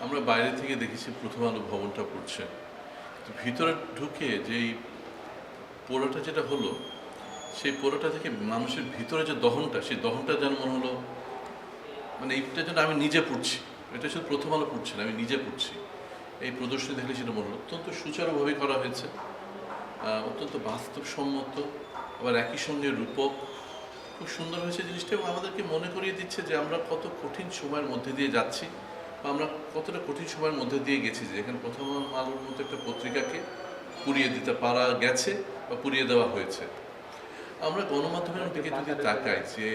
আমরা বাইরে থেকে দেখেছি প্রথম আলো ভবনটা পড়ছে, তো ভিতরে ঢুকে যেই পোড়াটা যেটা হলো, সেই পোড়াটা থেকে মানুষের ভিতরে যে দহনটা, সেই দহনটা যেন মনে হলো মানে এইটা যেন আমি নিজে পড়ছি। এটা শুধু প্রথম আলো পড়ছি না, আমি নিজে পড়ছি। এই প্রদর্শনী দেখলে সেটা মনে হলো অত্যন্ত সুচারুভাবে করা হয়েছে, অত্যন্ত বাস্তবসম্মত, আবার একই সঙ্গে রূপক। খুব সুন্দর হয়েছে জিনিসটা, এবং আমাদেরকে মনে করিয়ে দিচ্ছে যে আমরা কত কঠিন সময়ের মধ্যে দিয়ে যাচ্ছি, বা আমরা কতটা কঠিন সময়ের মধ্যে দিয়ে গেছি, যে এখানে প্রথম আলোর মতো একটা পত্রিকাকে পুড়িয়ে দিতে পারা গেছে বা পুড়িয়ে দেওয়া হয়েছে। আমরা গণমাধ্যমের দিকে যদি তাকাই, যে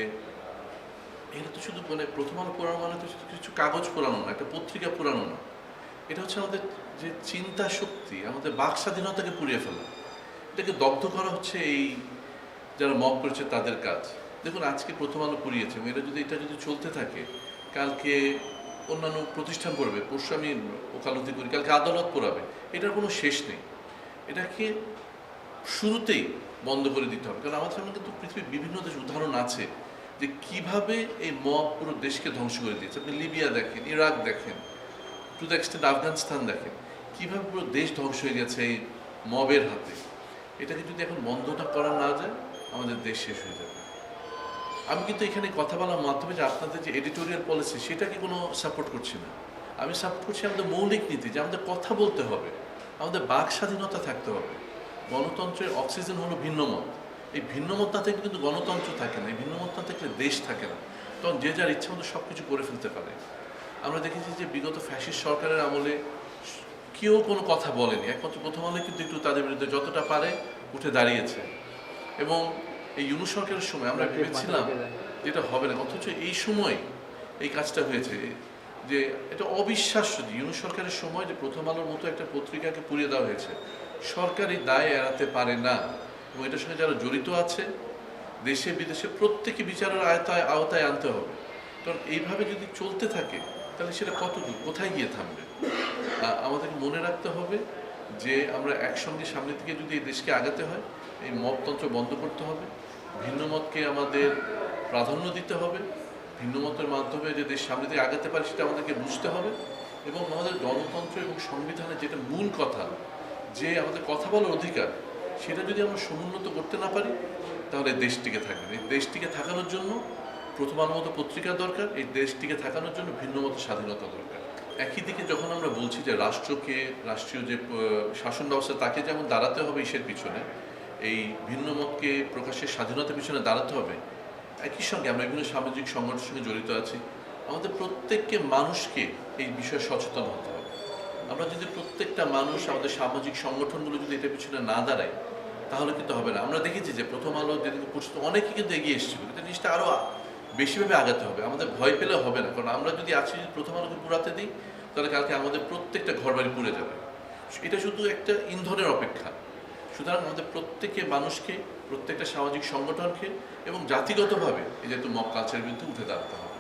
এটা তো শুধু মানে প্রথম আলো পোড়ানো মানে তো শুধু কিছু কাগজ পোড়ানো না, একটা পত্রিকা পোড়ানো না, এটা হচ্ছে আমাদের যে চিন্তা শক্তি, আমাদের বাক স্বাধীনতাকে পুড়িয়ে ফেলা, এটাকে দগ্ধ করা হচ্ছে এই যারা মব করেছে তাদের কাজ। দেখুন, আজকে প্রথম আলো পুড়িয়েছে, এটা যদি চলতে থাকে, কালকে অন্যান্য প্রতিষ্ঠান পড়বে, পরশু আমি ওকালতি করি, কালকে আদালত পড়াবে, এটার কোনো শেষ নেই। এটাকে শুরুতেই বন্ধ করে দিতে হবে, কারণ আমাদের সামনে কিন্তু পৃথিবীর বিভিন্ন দেশ উদাহরণ আছে যে কিভাবে এই মব পুরো দেশকে ধ্বংস করে দিয়েছে। আপনি লিবিয়া দেখেন, ইরাক দেখেন, টু দ্য এক্সটেন্ট আফগানিস্তান দেখেন, কীভাবে পুরো দেশ ধ্বংস হয়ে গেছে এই মবের হাতে। এটাকে যদি এখন বন্ধটা করা না যায়, আমাদের দেশ শেষ হয়ে যাবে। আমি কিন্তু এখানে কথা বলার মাধ্যমে যে আপনাদের যে এডিটোরিয়াল পলিসি, সেটাকে কোনো সাপোর্ট করছি না। আমি সাপোর্ট করছি আমাদের মৌলিক নীতি, যে আমাদের কথা বলতে হবে, আমাদের বাক স্বাধীনতা থাকতে হবে। গণতন্ত্রের অক্সিজেন হলো ভিন্নমত। এই ভিন্নমত না থাকলে কিন্তু গণতন্ত্র থাকে না, এই ভিন্নমত না থাকলে দেশ থাকে না। তখন যে যার ইচ্ছা মতো সব কিছু করে ফেলতে পারে। আমরা দেখেছি যে বিগত ফ্যাসিস্ট সরকারের আমলে কেউ কোনো কথা বলেনি, একমাত্র প্রথম আলো কিন্তু একটু তাদের বিরুদ্ধে যতটা পারে উঠে দাঁড়িয়েছে। এবং এই ইউনূস সরকারের সময় আমরা ভেবেছিলাম যেটা হবে না, অথচ এই সময় এই কাজটা হয়েছে। যে এটা অবিশ্বাস্য যে ইউনূস সরকারের সময় যে প্রথম আলোর মতো একটা পত্রিকাকে পুড়িয়ে দেওয়া হয়েছে। সরকার এই দায় এড়াতে পারে না, এবং এটার সঙ্গে যারা জড়িত আছে দেশে বিদেশে প্রত্যেকে বিচারের আওতায় আনতে হবে। কারণ এইভাবে যদি চলতে থাকে, তাহলে সেটা কতদূর, কোথায় গিয়ে থামবে। আমাদেরকে মনে রাখতে হবে যে আমরা একসঙ্গে সামনের দিকে যদি এই দেশকে আগাতে হয়, এই মততন্ত্র বন্ধ করতে হবে, ভিন্ন মতকে আমাদের প্রাধান্য দিতে হবে, ভিন্ন মতের মাধ্যমে যে দেশ সামনে দিকে আগাতে পারে সেটা আমাদেরকে বুঝতে হবে। এবং আমাদের গণতন্ত্র এবং সংবিধানের যেটা মূল কথা, যে আমাদের কথা বলার অধিকার, সেটা যদি আমরা সমুন্নত করতে না পারি, তাহলে দেশটিকে থাকবে না। এই দেশটিকে থাকানোর জন্য প্রথম আলোর মতো পত্রিকা দরকার, এই দেশটিকে থাকানোর জন্য ভিন্ন মতো স্বাধীনতা দরকার। একই দিকে যখন আমরা বলছি যে রাষ্ট্রকে, রাষ্ট্রীয় যে শাসন ব্যবস্থা, তাকে যেমন দাঁড়াতে হবে ইসের পিছনে, এই ভিন্ন মতকে প্রকাশের স্বাধীনতার পিছনে দাঁড়াতে হবে, একই সঙ্গে আমরা বিভিন্ন সামাজিক সংগঠনের সঙ্গে জড়িত আছি, আমাদের প্রত্যেককে মানুষকে এই বিষয়ে সচেতন হতে হবে। আমরা যদি প্রত্যেকটা মানুষ, আমাদের সামাজিক সংগঠনগুলো যদি এটার পিছনে না দাঁড়ায়, তাহলে কিন্তু হবে না। আমরা দেখেছি যে প্রথম আলো যেদিকে পড়ছিল অনেকে কিন্তু এগিয়ে এসেছিল, কিন্তু জিনিসটা আরও বেশিভাবে আগাতে হবে। আমাদের ভয় পেলে হবে না, কারণ আমরা যদি আজকে যদি প্রথম আলোকে পুরাতে দিই, তাহলে কালকে আমাদের প্রত্যেকটা ঘরবাড়ি পুড়ে যাবে। এটা শুধু একটা ইন্ধনের অপেক্ষা। সুতরাং আমাদের প্রত্যেকে মানুষকে, প্রত্যেকটা সামাজিক সংগঠনকে এবং জাতিগতভাবে এই যেহেতু মব কালচারের বিরুদ্ধে উঠে দাঁড়াতে হবে।